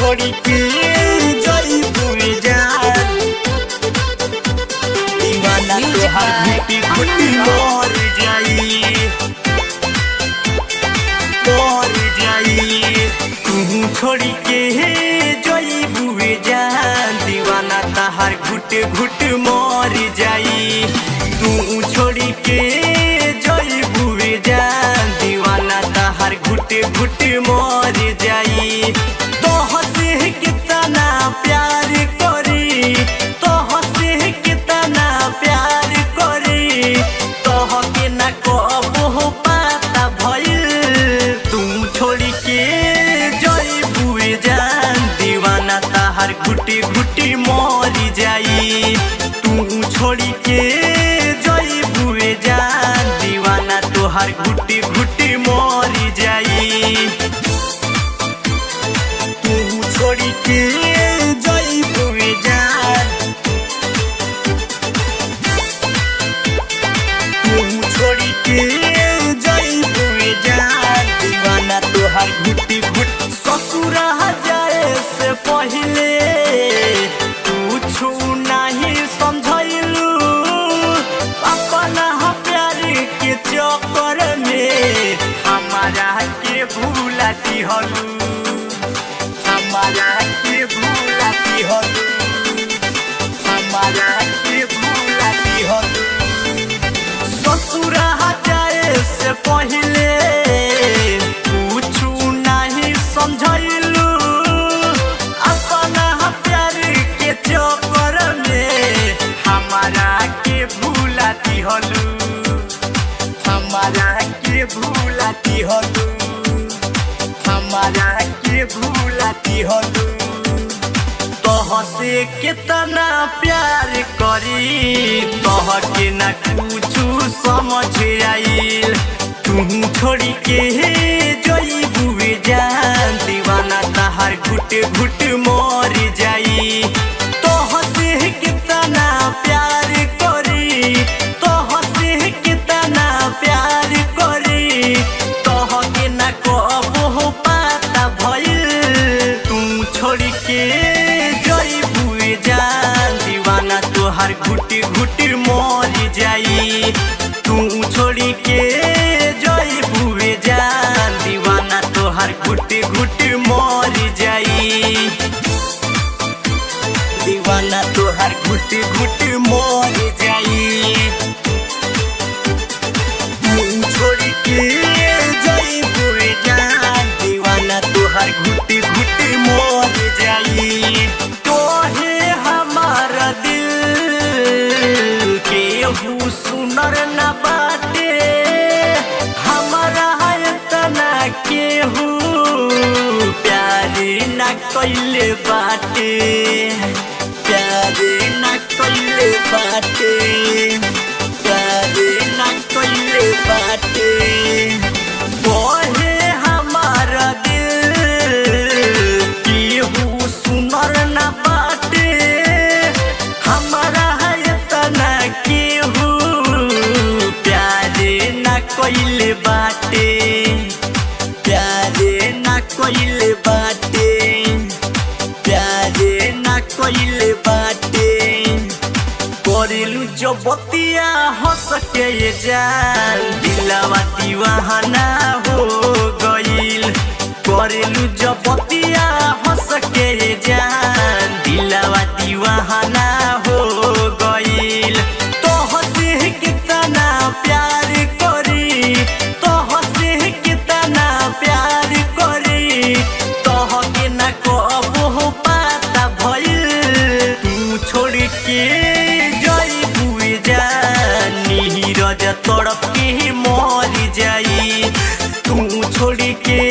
छोड़ी के जाई बुए जान दीवाना तोहार घुटी घुटी मर जाई तू छोड़ी के जाई बुए जान दीवाना तोहार घुट घुट मर जाई तू छोड़ी के जाई बुए जान दीवाना तोहार घुट घुट मर जाई तोहसे कितना प्यार करी तोहसे कितना प्यार करी तोहके ना कबो पता भइल तू छोड़ी के जाई बुए जान दीवाना तोहार घुटी घुटी मर जाई तू छोड़ी के जाई बुए जान दीवाना तोहार घुटी घुटी मर जाई तू छोड़ी के जाई बुए जान तू छोड़ी के जाई बुए जान दीवाना तोहार घुटी घुट ससुरा जाए से पहले कुछ नहीं समझलू अपना प्यार के चक्कर में हमारा के भूला दिहलू हमारा के भूला दिहलू हमारा के भूला दिहलू ससुरा जाए से पहले कुछ नहीं समझलू अपना प्यार के चक्कर में हमारा के भूला दिहलू हमारा के भूला दिहलू हमारा के भूला दिहलू तोहसे कितना प्यार करी तोहके ना कुछ समझ आइल तू छोड़ी के जाई बुए जान दीवाना तोहार घुट घुट मर जाई तोहसे कितना प्यार करी तोहसे कितना प्यार करी तोहके ना कबो पता भइल तू छोड़ी के जाई बुए जान दीवाना तोहार घुट घुट मर जाई तू छोड़ी के जाई बुए जान दीवाना तोहार घुट घुट मर जाई दीवाना तोहार घुट घुट मर जाई तू छोड़ी के जाई बुए जान दीवाना तोहार घुट घुट मर जाई तोहे हमारा दिल केहू सुनर न बाटे हमारा इतना केहू प्यार न कइले बाटे प्यार न कइले बाटे प्यार न कइले बाटे तोहे हमारा दिल केहू सुनर न बाटे हमारा इतना केहू प्यार न कइले बाटे प्यार न कइले बाटे प्यार न कइले बाटे करेलू जो बतिया हंस के ये जान दिलवा दीवाना हो गइल करेलू जो बतिया हंस के ये जान दिलवा दीवाना हो गइल तोहसे कितना प्यार करी तोहसे कितना प्यार करी तोहके ना कबो पता भइल तू छोड़ के जाई बुए जान नीरज तड़प के मर जाई तू छोड़ के